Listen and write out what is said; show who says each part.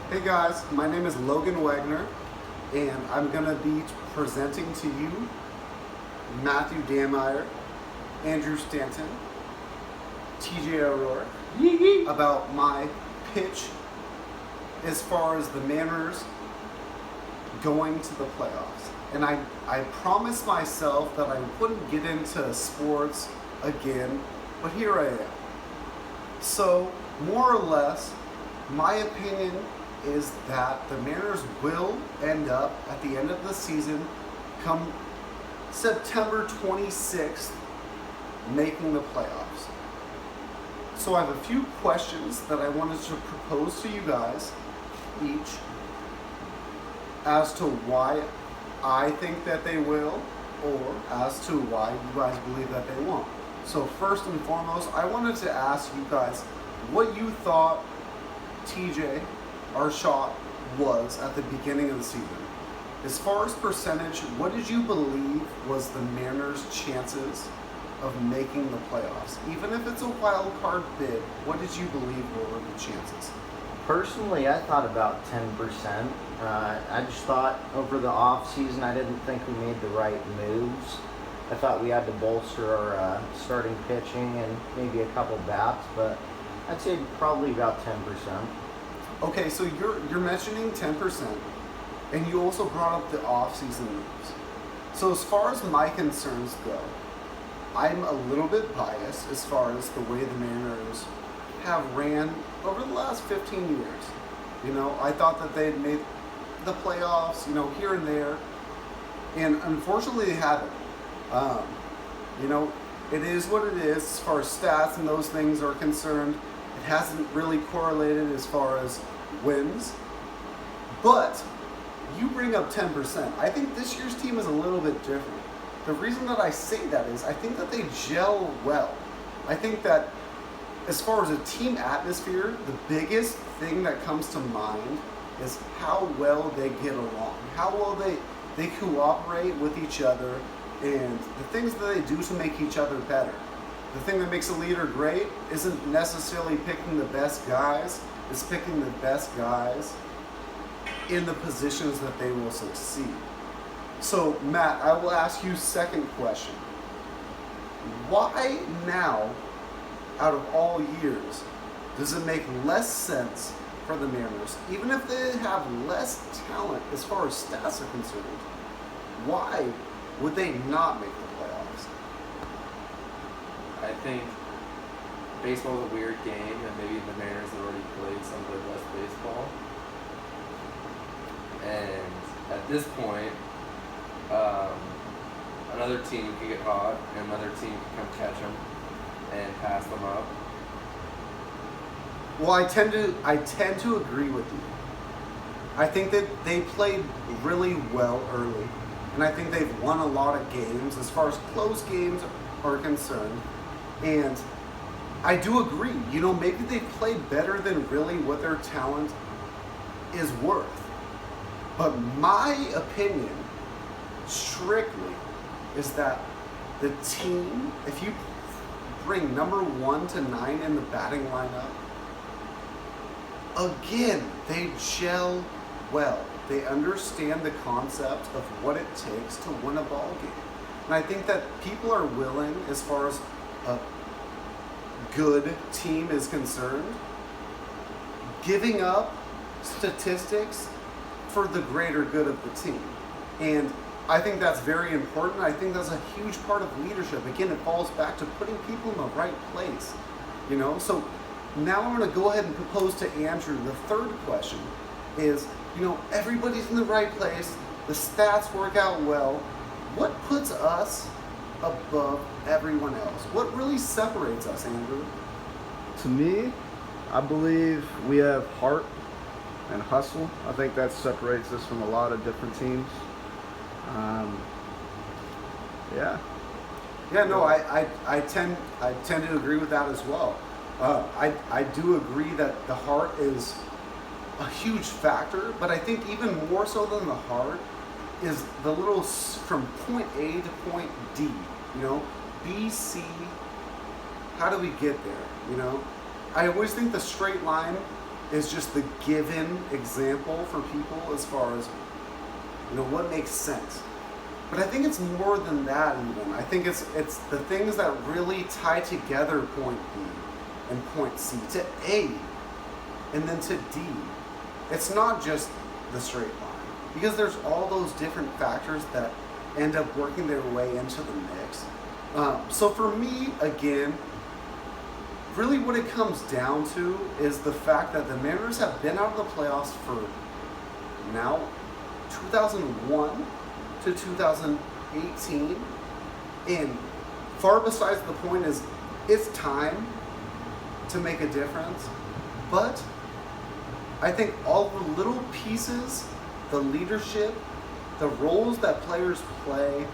Speaker 1: Hey guys, my name is Logan Wagner, and I'm going to be presenting to you Matthew Dameyer, Andrew Stanton, TJ O'Rourke about my pitch as far as the Mariners going to the playoffs. And I promised myself that I wouldn't get into sports again, but here I am. So, more or less, my opinion is that the Mariners will end up at the end of the season, come September 26th, making the playoffs. So I have a few questions that I wanted to propose to you guys each as to why I think that they will, or as to why you guys believe that they won't. So first and foremost, I wanted to ask you guys what you thought TJ, our shot, was at the beginning of the season. As far as percentage, what did you believe was the Mariners' chances of making the playoffs? Even if it's a wild card bid, what did you believe were the chances?
Speaker 2: Personally, I thought about 10%. I just thought over the off season, I didn't think we made the right moves. I thought we had to bolster our starting pitching and maybe a couple bats, but I'd say probably about 10%.
Speaker 1: Okay, so you're mentioning 10%, and you also brought up the off-season moves. So as far as my concerns go, I'm a little bit biased as far as the way the Mariners have ran over the last 15 years. You know, I thought that they had made the playoffs, here and there, and unfortunately they haven't. It is what it is as far as stats and those things are concerned. It hasn't really correlated as far as wins. But you bring up 10%. I think this year's team is a little bit different. The reason that I say that is I think that they gel well. I think that as far as a team atmosphere, the biggest thing that comes to mind is how well they get along, how well they cooperate with each other, and the things that they do to make each other better. The thing that makes a leader great isn't necessarily picking the best guys, it's picking the best guys in the positions that they will succeed. So, Matt, I will ask you second question. Why now, out of all years, does it make less sense for the Mariners, even if they have less talent as far as stats are concerned, why would they not make the playoffs?
Speaker 3: I think baseball is a weird game, and maybe the Mariners have already played some of their best baseball. And at this point, another team can get hot, and another team can come catch them and pass them up.
Speaker 1: Well, I tend to agree with you. I think that they played really well early, and I think they've won a lot of games as far as close games are concerned. And I do agree, maybe they've played better than really what their talent is worth. But my opinion, strictly, is that the team, if you bring number 1 to 9 in the batting lineup, again, they gel well. They understand the concept of what it takes to win a ball game. And I think that people are willing, as far as a good team is concerned, giving up statistics for the greater good of the team. And I think that's very important. I think that's a huge part of leadership. Again, it falls back to putting people in the right place. So now I'm going to go ahead and propose to Andrew the third question is, everybody's in the right place. The stats work out well. What puts us above everyone else? What really separates us, Andrew?
Speaker 4: To me, I believe we have heart and hustle. I think that separates us from a lot of different teams.
Speaker 1: I tend to agree with that as well. I do agree that the heart is a huge factor, but I think even more so than the heart is the little from point A to point D. B, C, how do we get there? I always think the straight line is just the given example for people as far as, what makes sense. But I think it's more than that even. I think it's the things that really tie together point B and point C to A and then to D. It's not just the straight line, because there's all those different factors that end up working their way into the mix. So for me, again, really what it comes down to is the fact that the Mariners have been out of the playoffs for now 2001 to 2018, and far besides the point is it's time to make a difference. But I think all the little pieces, the leadership, the roles that players play,